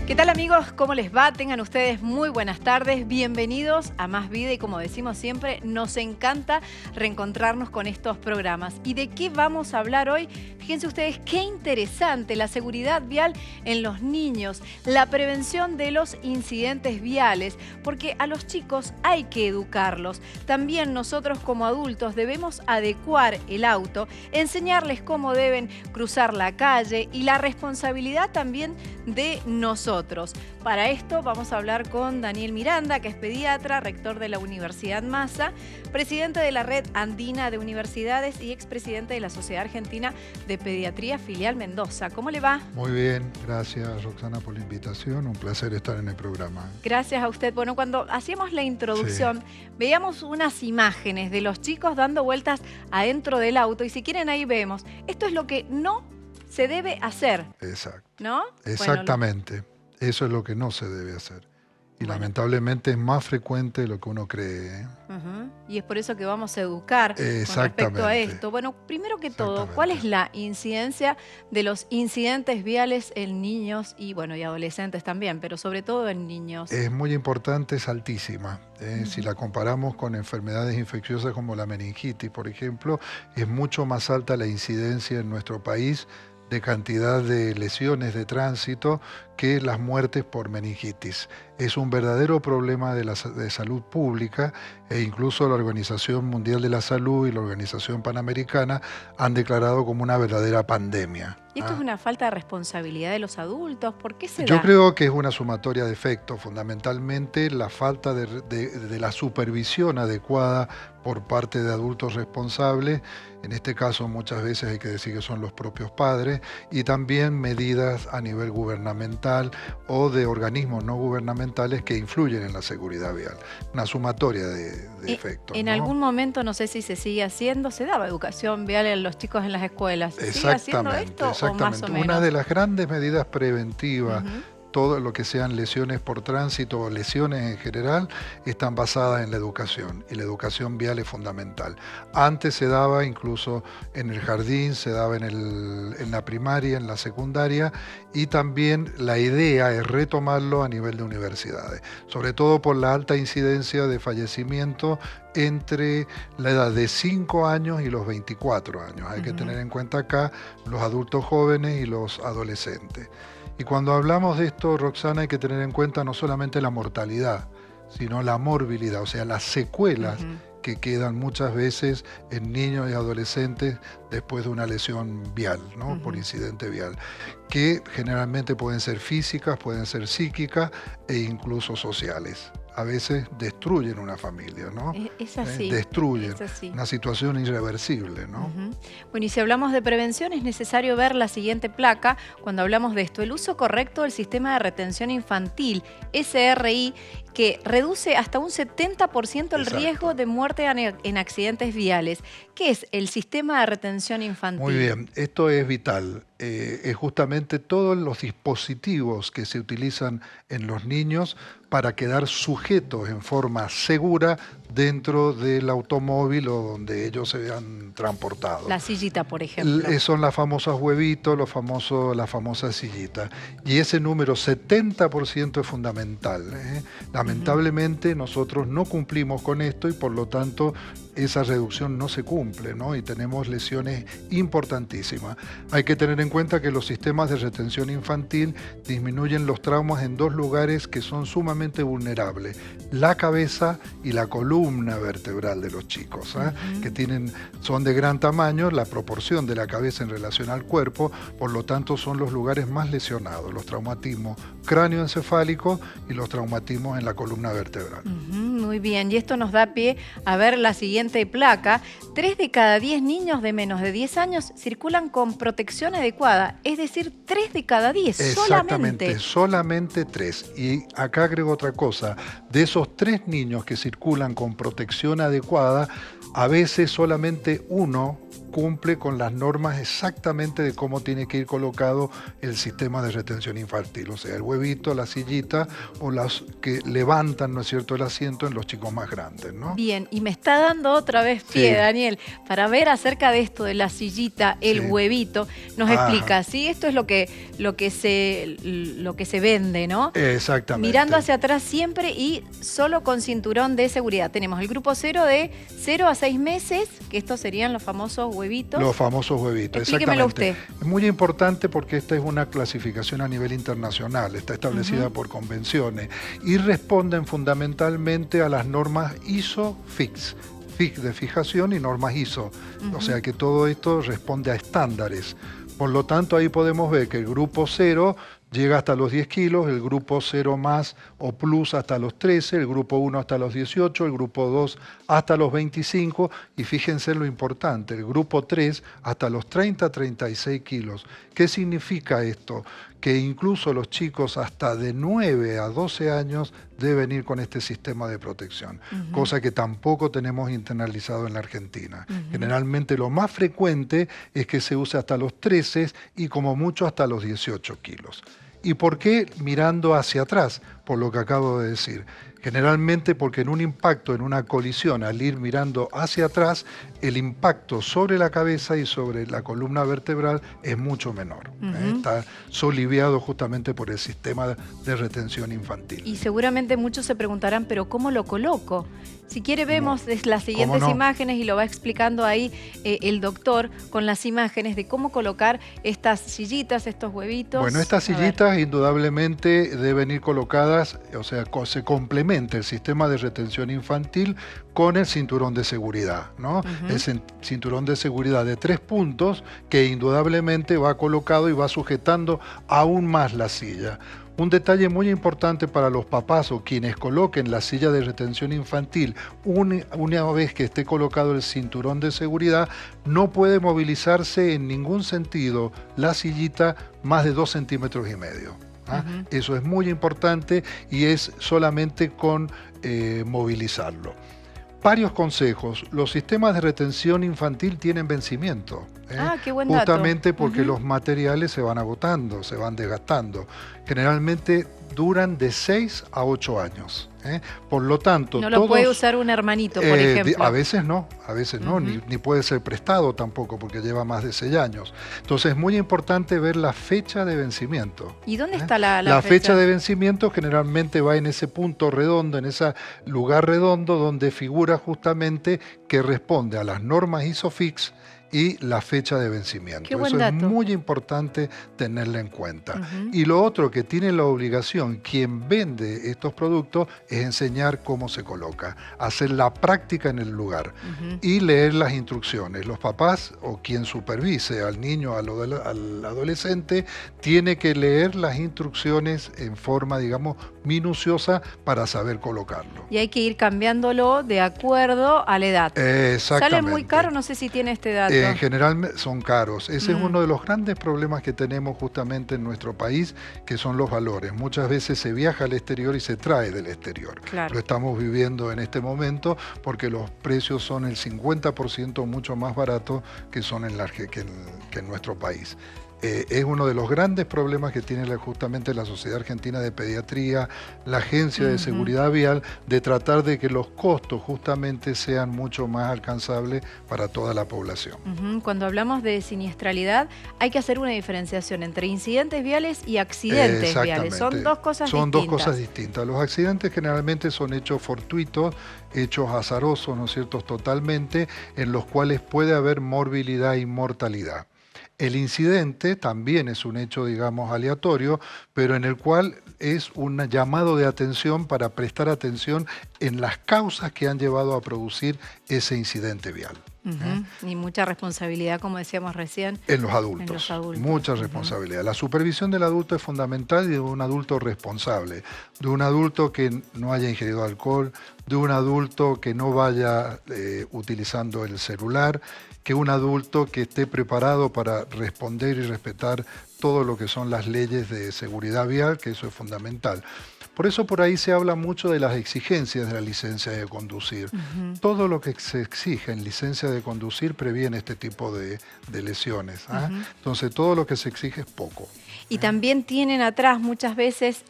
¿Qué tal, amigos? ¿Cómo les va? Tengan ustedes muy buenas tardes. Bienvenidos a Más Vida y, como decimos siempre, nos encanta reencontrarnos con estos programas. ¿Y de qué vamos a hablar hoy? Fíjense ustedes qué interesante, la seguridad vial en los niños, la prevención de los incidentes viales, porque a los chicos hay que educarlos. También nosotros como adultos debemos adecuar el auto, enseñarles cómo deben cruzar la calle y la responsabilidad también de nosotros. Para esto vamos a hablar con Daniel Miranda, que es pediatra, rector de la Universidad Massa, presidente de la Red Andina de Universidades y expresidente de la Sociedad Argentina de Pediatría Filial Mendoza. ¿Cómo le va? Muy bien, gracias Roxana por la invitación, un placer estar en el programa. Gracias a usted. Bueno, cuando hacíamos la introducción, veíamos unas imágenes de los chicos dando vueltas adentro del auto y si quieren ahí vemos, esto es lo que no se debe hacer. Exacto. ¿No? Exactamente. Eso es lo que no se debe hacer. Y lamentablemente es más frecuente de lo que uno cree, ¿eh? Y es por eso que vamos a educar con respecto a esto. Bueno, primero que todo, ¿cuál es la incidencia de los incidentes viales en niños y, bueno, y adolescentes también, pero sobre todo en niños? Es muy importante, es altísima. Si la comparamos con enfermedades infecciosas como la meningitis, por ejemplo, es mucho más alta la incidencia en nuestro país de cantidad de lesiones de tránsito que las muertes por meningitis. Es un verdadero problema de salud pública e incluso la Organización Mundial de la Salud y la Organización Panamericana han declarado como una verdadera pandemia. ¿Y esto es una falta de responsabilidad de los adultos? ¿Por qué se da? Yo creo que es una sumatoria de efectos, fundamentalmente la falta de la supervisión adecuada por parte de adultos responsables. En este caso muchas veces hay que decir que son los propios padres, y también medidas a nivel gubernamental o de organismos no gubernamentales que influyen en la seguridad vial. Una sumatoria de efectos. En algún momento, no sé si se sigue haciendo, se daba educación vial a los chicos en las escuelas. ¿Se sigue haciendo esto o más o menos? Una de las grandes medidas preventivas, todo lo que sean lesiones por tránsito o lesiones en general, están basadas en la educación, y la educación vial es fundamental. Antes se daba incluso en el jardín, se daba en la primaria, en la secundaria, y también la idea es retomarlo a nivel de universidades, sobre todo por la alta incidencia de fallecimiento entre la edad de 5 años y los 24 años. Hay que tener en cuenta acá los adultos jóvenes y los adolescentes. Y cuando hablamos de esto, Roxana, hay que tener en cuenta no solamente la mortalidad, sino la morbilidad, o sea, las secuelas que quedan muchas veces en niños y adolescentes después de una lesión vial, ¿no? Por incidente vial, que generalmente pueden ser físicas, pueden ser psíquicas e incluso sociales. A veces destruyen una familia, ¿no? Es así. Destruyen. Es así. Una situación irreversible, ¿no? Bueno, y si hablamos de prevención, es necesario ver la siguiente placa cuando hablamos de esto. El uso correcto del sistema de retención infantil, SRI, que reduce hasta un 70% el riesgo de muerte en accidentes viales. ¿Qué es el sistema de retención infantil? Muy bien, esto es vital. Es justamente todos los dispositivos que se utilizan en los niños para quedar sujetos en forma segura dentro del automóvil o donde ellos se vean transportados. La sillita, por ejemplo. Son las famosas huevitos, la famosa sillita. Y ese número 70% es fundamental, ¿eh? Lamentablemente nosotros no cumplimos con esto y por lo tanto esa reducción no se cumple, ¿no? Y tenemos lesiones importantísimas. Hay que tener en cuenta que los sistemas de retención infantil disminuyen los traumas en dos lugares que son sumamente vulnerables: la cabeza y la columna vertebral de los chicos, ¿eh? Que son de gran tamaño, la proporción de la cabeza en relación al cuerpo, por lo tanto son los lugares más lesionados, los traumatismos cráneoencefálicos y los traumatismos en la columna vertebral. Muy bien, y esto nos da pie a ver la siguiente placa. 3 de cada 10 niños de menos de 10 años circulan con protección adecuada, es decir, 3 de cada 10 Exactamente, solamente 3. Y acá agrego otra cosa: de esos 3 niños que circulan con protección adecuada, a veces solamente uno cumple con las normas exactamente de cómo tiene que ir colocado el sistema de retención infantil, o sea, el huevito, la sillita o las que levantan, ¿no es cierto?, el asiento en los chicos más grandes, ¿no? Bien, y me está dando otra vez pie, Sí. Daniel, para ver acerca de esto de la sillita, el Sí. huevito, nos Ajá. explica, ¿sí? Esto es lo que se vende, ¿no? Exactamente. Mirando hacia atrás siempre y solo con cinturón de seguridad. Tenemos el grupo 0 de 0 a 6 meses, que estos serían los famosos huevitos. Los famosos huevitos, Explíquemelo exactamente. usted. Es muy importante porque esta es una clasificación a nivel internacional, está establecida por convenciones y responden fundamentalmente a las normas ISO-FIX. FIX de fijación y normas ISO. O sea que todo esto responde a estándares. Por lo tanto, ahí podemos ver que el grupo 0 llega hasta los 10 kilos, el grupo 0 más o plus hasta los 13, el grupo 1 hasta los 18, el grupo 2 hasta los 25 y fíjense lo importante, el grupo 3 hasta los 30-36 kilos. ¿Qué significa esto? Que incluso los chicos hasta de 9 a 12 años deben ir con este sistema de protección, cosa que tampoco tenemos internalizado en la Argentina. Generalmente lo más frecuente es que se use hasta los 13 y como mucho hasta los 18 kilos. ¿Y por qué mirando hacia atrás? Por lo que acabo de decir. Generalmente porque en un impacto, en una colisión, al ir mirando hacia atrás, el impacto sobre la cabeza y sobre la columna vertebral es mucho menor. Está soliviado justamente por el sistema de retención infantil. Y seguramente muchos se preguntarán, ¿pero cómo lo coloco? Si quiere vemos las siguientes no? imágenes y lo va explicando ahí el doctor con las imágenes de cómo colocar estas sillitas, estos huevitos. Bueno, estas sillitas indudablemente deben ir colocadas, o sea, se complementa el sistema de retención infantil con el cinturón de seguridad, ¿no? El cinturón de seguridad de 3 puntos que indudablemente va colocado y va sujetando aún más la silla. Un detalle muy importante para los papás o quienes coloquen la silla de retención infantil, una vez que esté colocado el cinturón de seguridad, no puede movilizarse en ningún sentido la sillita más de 2,5 centímetros. Eso es muy importante y es solamente con movilizarlo. Varios consejos. Los sistemas de retención infantil tienen vencimiento. Qué buen dato. Justamente porque los materiales se van agotando, se van desgastando. Generalmente duran de 6 a 8 años. Por lo tanto, no lo puede usar un hermanito, por ejemplo. A veces no, ni puede ser prestado tampoco porque lleva más de 6 años. Entonces es muy importante ver la fecha de vencimiento. ¿Y dónde está la fecha de vencimiento? Generalmente va en ese punto redondo, en ese lugar redondo donde figura justamente que responde a las normas ISOFIX y la fecha de vencimiento. Eso es muy importante tenerlo en cuenta. Y lo otro que tiene la obligación quien vende estos productos es enseñar cómo se coloca, hacer la práctica en el lugar y leer las instrucciones. Los papás o quien supervise al niño, al adolescente, tiene que leer las instrucciones en forma, digamos, minuciosa para saber colocarlo. Y hay que ir cambiándolo de acuerdo a la edad. Exactamente. ¿Sale muy caro? No sé si tiene este dato. En general son caros. Ese es uno de los grandes problemas que tenemos justamente en nuestro país, que son los valores. Muchas veces se viaja al exterior y se trae del exterior. Claro. Lo estamos viviendo en este momento porque los precios son el 50% mucho más baratos que son que en nuestro país. Es uno de los grandes problemas que tiene justamente la Sociedad Argentina de Pediatría, la Agencia de Seguridad Vial, de tratar de que los costos justamente sean mucho más alcanzables para toda la población. Cuando hablamos de siniestralidad, hay que hacer una diferenciación entre incidentes viales y accidentes viales. Son dos cosas distintas. Son dos cosas distintas. Los accidentes generalmente son hechos fortuitos, hechos azarosos, ¿no es cierto?, totalmente, en los cuales puede haber morbilidad y mortalidad. El incidente también es un hecho, digamos, aleatorio, pero en el cual es un llamado de atención para prestar atención en las causas que han llevado a producir ese incidente vial. Y mucha responsabilidad, como decíamos recién. En los adultos. Mucha responsabilidad. La supervisión del adulto es fundamental, y de un adulto responsable, de un adulto que no haya ingerido alcohol, de un adulto que no vaya utilizando el celular, que un adulto que esté preparado para responder y respetar todo lo que son las leyes de seguridad vial, que eso es fundamental. Por eso por ahí se habla mucho de las exigencias de la licencia de conducir. Todo lo que se exige en licencia de conducir previene este tipo de lesiones. Entonces todo lo que se exige es poco. Y también tienen atrás muchas veces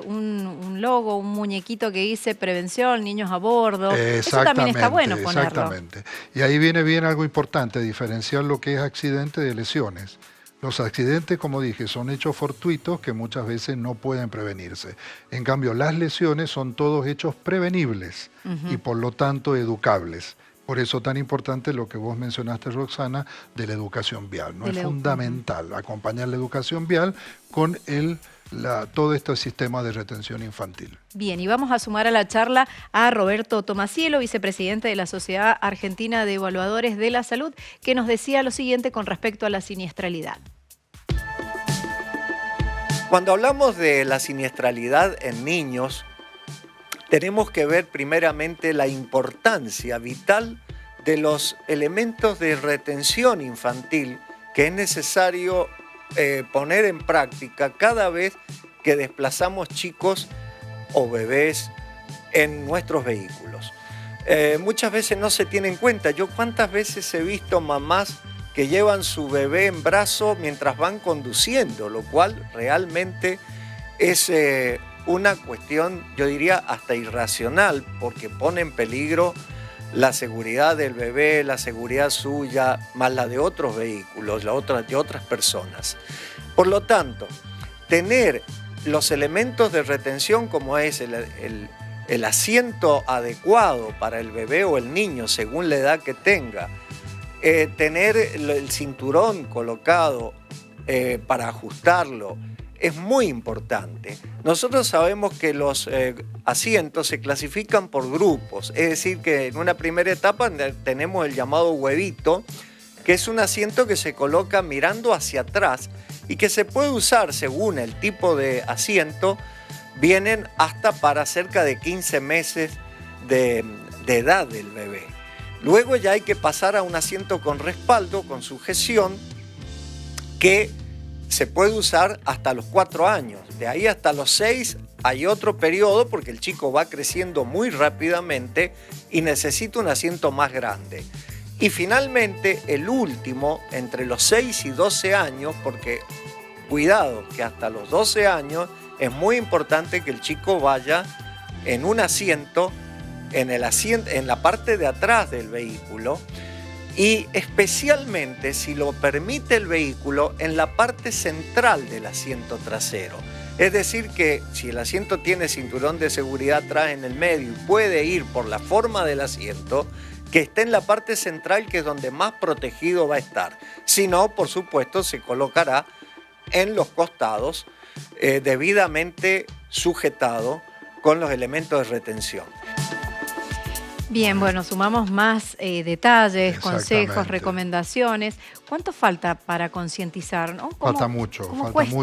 un logo, un muñequito que dice prevención, niños a bordo. Eso también está bueno ponerlo. Exactamente. Y ahí viene bien algo importante, diferenciar lo que es accidente de lesiones. Los accidentes, como dije, son hechos fortuitos que muchas veces no pueden prevenirse. En cambio, las lesiones son todos hechos prevenibles y por lo tanto educables. Por eso tan importante lo que vos mencionaste, Roxana, de la educación vial. ¿No? Es fundamental acompañar la educación vial con todo este sistema de retención infantil. Bien, y vamos a sumar a la charla a Roberto Tomacielo, vicepresidente de la Sociedad Argentina de Evaluadores de la Salud, que nos decía lo siguiente con respecto a la siniestralidad. Cuando hablamos de la siniestralidad en niños, tenemos que ver primeramente la importancia vital de los elementos de retención infantil que es necesario poner en práctica cada vez que desplazamos chicos o bebés en nuestros vehículos. Muchas veces no se tiene en cuenta. Yo cuántas veces he visto mamás que llevan su bebé en brazo mientras van conduciendo, lo cual realmente es una cuestión, yo diría, hasta irracional, porque pone en peligro la seguridad del bebé, la seguridad suya, más la de otros vehículos, de otras personas. Por lo tanto, tener los elementos de retención como es el asiento adecuado para el bebé o el niño según la edad que tenga, tener el cinturón colocado para ajustarlo, es muy importante. Nosotros sabemos que los asientos se clasifican por grupos, es decir, que en una primera etapa tenemos el llamado huevito, que es un asiento que se coloca mirando hacia atrás y que se puede usar según el tipo de asiento, vienen hasta para cerca de 15 meses de edad del bebé. Luego ya hay que pasar a un asiento con respaldo, con sujeción, que se puede usar hasta los 4 años. De ahí hasta los 6 hay otro periodo porque el chico va creciendo muy rápidamente y necesita un asiento más grande. Y finalmente el último, entre los 6 y 12 años, porque cuidado que hasta los 12 años es muy importante que el chico vaya en un asiento, en la parte de atrás del vehículo, y especialmente, si lo permite el vehículo, en la parte central del asiento trasero. Es decir que si el asiento tiene cinturón de seguridad atrás en el medio y puede ir por la forma del asiento, que esté en la parte central, que es donde más protegido va a estar. Si no, por supuesto, se colocará en los costados, debidamente sujetado con los elementos de retención. Bien, bueno, sumamos más detalles, consejos, recomendaciones. ¿Cuánto falta para concientizar, ¿no? Falta mucho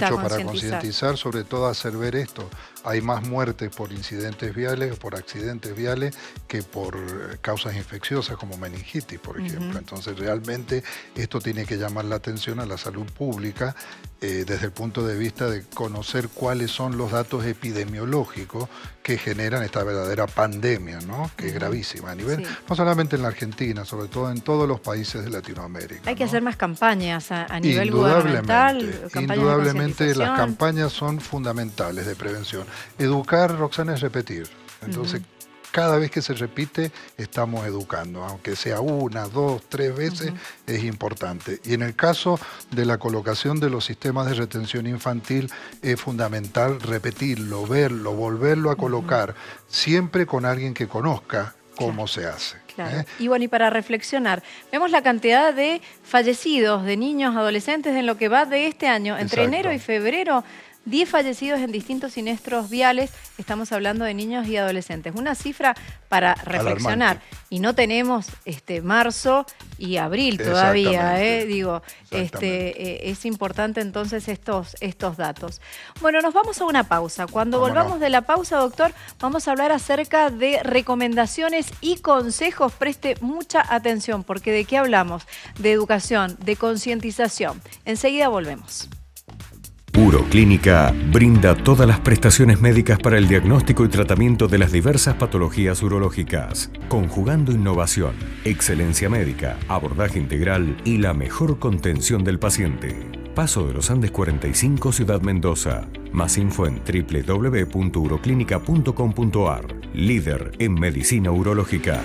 para concientizar, sobre todo hacer ver esto. Hay más muertes por incidentes viales, por accidentes viales, que por causas infecciosas como meningitis, por ejemplo. Entonces, realmente esto tiene que llamar la atención a la salud pública desde el punto de vista de conocer cuáles son los datos epidemiológicos que generan esta verdadera pandemia, ¿no? Que es gravísima a nivel, no solamente en la Argentina, sobre todo en todos los países de Latinoamérica. Hay que hacer más campañas a nivel gubernamental. Indudablemente las campañas son fundamentales de prevención. Educar, Roxana, es repetir. Entonces, cada vez que se repite, estamos educando. Aunque sea 1, 2, 3 veces, es importante. Y en el caso de la colocación de los sistemas de retención infantil, es fundamental repetirlo, verlo, volverlo a colocar, siempre con alguien que conozca cómo se hace. Claro. Y bueno, y para reflexionar, vemos la cantidad de fallecidos, de niños, adolescentes, en lo que va de este año. Entre enero y febrero, 10 fallecidos en distintos siniestros viales. Estamos hablando de niños y adolescentes. Una cifra para reflexionar. Alarmante. Y no tenemos marzo y abril todavía. Digo, es importante entonces estos datos. Bueno, nos vamos a una pausa. Cuando volvamos de la pausa, doctor, vamos a hablar acerca de recomendaciones y consejos. Preste mucha atención, porque ¿de qué hablamos? De educación, de concientización. Enseguida volvemos. Uroclínica brinda todas las prestaciones médicas para el diagnóstico y tratamiento de las diversas patologías urológicas, conjugando innovación, excelencia médica, abordaje integral y la mejor contención del paciente. Paso de los Andes 45, Ciudad Mendoza. Más info en www.uroclinica.com.ar. Líder en medicina urológica.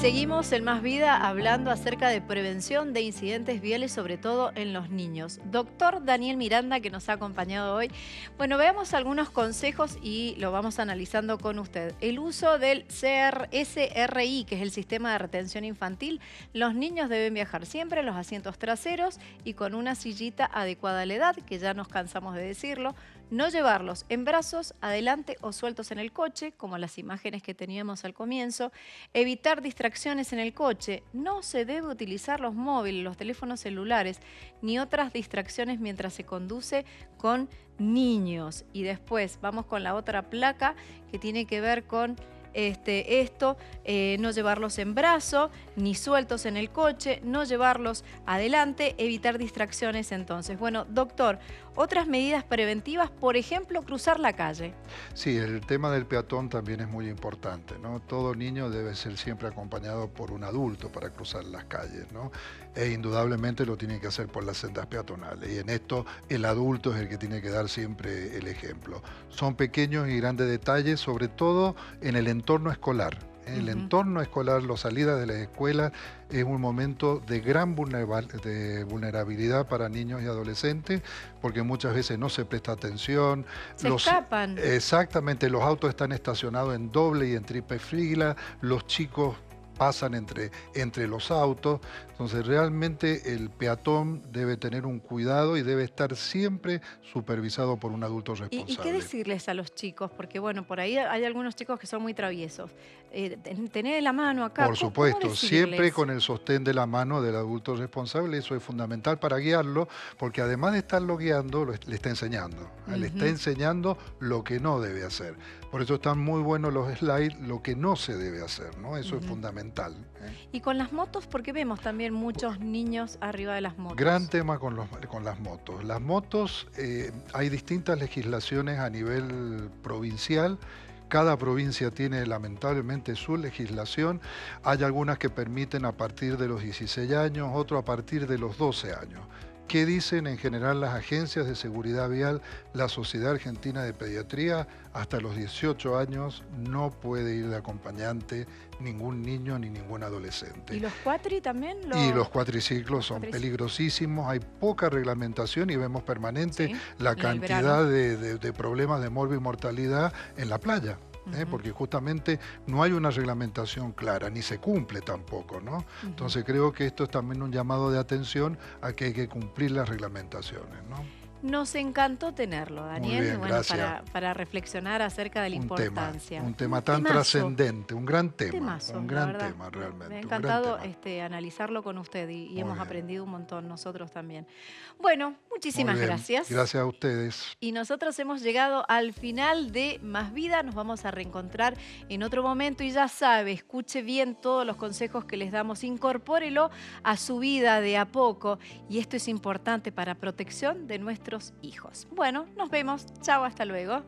Seguimos en Más Vida hablando acerca de prevención de incidentes viales, sobre todo en los niños. Doctor Daniel Miranda, que nos ha acompañado hoy. Bueno, veamos algunos consejos y lo vamos analizando con usted. El uso del SRI, que es el sistema de retención infantil. Los niños deben viajar siempre en los asientos traseros y con una sillita adecuada a la edad, que ya nos cansamos de decirlo. No llevarlos en brazos, adelante o sueltos en el coche, como las imágenes que teníamos al comienzo. Evitar distracciones en el coche. No se debe utilizar los móviles, los teléfonos celulares, ni otras distracciones mientras se conduce con niños. Y después vamos con la otra placa que tiene que ver con no llevarlos en brazo, ni sueltos en el coche, no llevarlos adelante, evitar distracciones entonces. Bueno, doctor, otras medidas preventivas, por ejemplo, cruzar la calle. Sí, el tema del peatón también es muy importante, ¿no? Todo niño debe ser siempre acompañado por un adulto para cruzar las calles, ¿no? E indudablemente lo tiene que hacer por las sendas peatonales. Y en esto el adulto es el que tiene que dar siempre el ejemplo. Son pequeños y grandes detalles, sobre todo en el entorno escolar. En el entorno escolar, la salida de las escuelas es un momento de gran vulnerabilidad para niños y adolescentes, porque muchas veces no se presta atención. Se escapan. Exactamente, los autos están estacionados en doble y en triple fila, los chicos pasan entre los autos. Entonces realmente el peatón debe tener un cuidado y debe estar siempre supervisado por un adulto responsable. ¿Y qué decirles a los chicos? Porque bueno, por ahí hay algunos chicos que son muy traviesos. Tener la mano acá. Por supuesto, siempre con el sostén de la mano del adulto responsable. Eso es fundamental para guiarlo, porque además de estarlo guiando, le está enseñando. Le está enseñando lo que no debe hacer. Por eso están muy buenos los slides, lo que no se debe hacer, ¿no? Eso es fundamental. Y con las motos, porque vemos también muchos niños arriba de las motos. Gran tema con las motos. Las motos, hay distintas legislaciones a nivel provincial. Cada provincia tiene lamentablemente su legislación. Hay algunas que permiten a partir de los 16 años, otras a partir de los 12 años. ¿Qué dicen en general las agencias de seguridad vial? La Sociedad Argentina de Pediatría, hasta los 18 años no puede ir de acompañante ningún niño ni ningún adolescente. ¿Y los cuatri también? Y los cuatriciclos son peligrosísimos, hay poca reglamentación y vemos permanente la cantidad de problemas de morbimortalidad en la playa. Porque justamente no hay una reglamentación clara, ni se cumple tampoco, ¿no? Entonces creo que esto es también un llamado de atención a que hay que cumplir las reglamentaciones, ¿no? Nos encantó tenerlo, Daniel. Muy bien, bueno, gracias. Para reflexionar acerca de la importancia. Un tema tan trascendente, un gran tema. Temazo, un gran tema realmente. Me ha encantado analizarlo con usted y hemos aprendido un montón nosotros también. Bueno, muchísimas gracias. Gracias a ustedes. Y nosotros hemos llegado al final de Más Vida. Nos vamos a reencontrar en otro momento y ya sabe, escuche bien todos los consejos que les damos, incorpórelo a su vida de a poco y esto es importante para protección de nuestros hijos. Bueno, nos vemos. Chao, hasta luego.